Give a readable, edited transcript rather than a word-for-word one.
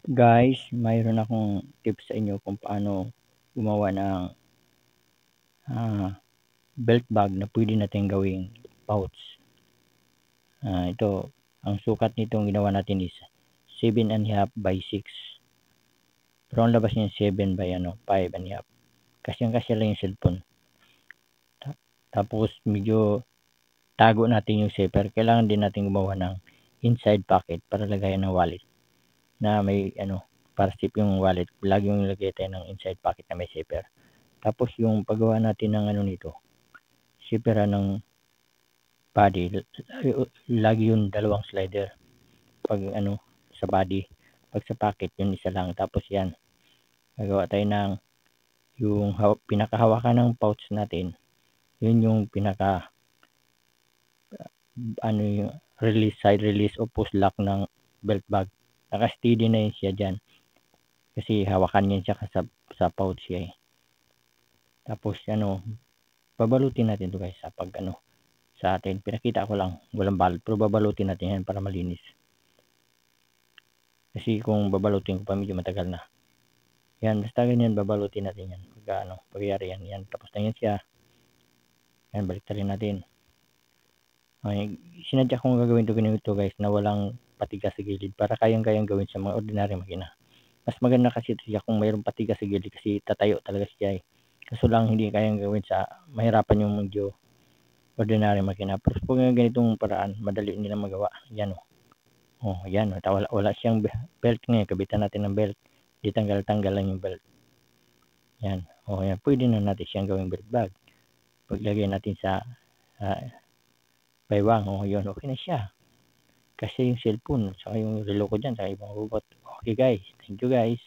Guys, mayroon akong tips sa inyo kung paano gumawa ng belt bag na pwede natin gawing pouch. Ito, ang sukat nitong ginawa natin is 7.5 by 6. Pero ang labas niya 7 by 5.5. Kasyang-kasya lang yung cellphone. Tapos medyo tago natin yung zipper. Kailangan din natin gumawa ng inside pocket para lagayan ng wallet na may para zip yung wallet. Lagi yung ilagay tayo ng inside pocket na may zipper. Tapos yung paggawa natin ng nito, zipper ng body, lagi yung dalawang slider. Pag sa body, pag sa pocket yun isa lang. Tapos yan, gagawa tayo ng yung pinakahawakan ng pouch natin. Yun yung pinaka yung release, side release o push lock ng belt bag. Naka-steady na yun siya dyan. Kasi hawakan niya siya sa pouch siya eh. Tapos babalutin natin to guys sa pag sa atin. Pinakita ko lang, walang balot. Pero babalutin natin yan para malinis. Kasi kung babalutin ko pa medyo matagal na. Yan, basta ganyan babalutin natin yan. Pagyari yan. Yan, tapos na yan siya. Yan, balik rin natin. Okay, sinadya kong gagawin to ganito guys na walang patigas sa gilid para kayang-kayang gawin sa mga ordinary makina. Mas maganda kasi siya kung mayroong patigas sa gilid kasi tatayo talaga siya eh. Kaso lang hindi kayang gawin sa mahirapan yung medyo ordinary makina. Pero kung ganitong paraan, madali nila magawa. Yan yan wala siyang belt ngayon. Kabitan natin ng belt. Di tanggal-tanggal lang yung belt. Yan. Yan. Pwede na natin siyang gawing belt bag. Paglagay natin sa baywang. Yun. Okay na siya. Kasi yung cellphone, saka yung relo ko dyan, saka ibang robot. Okay guys. Thank you guys.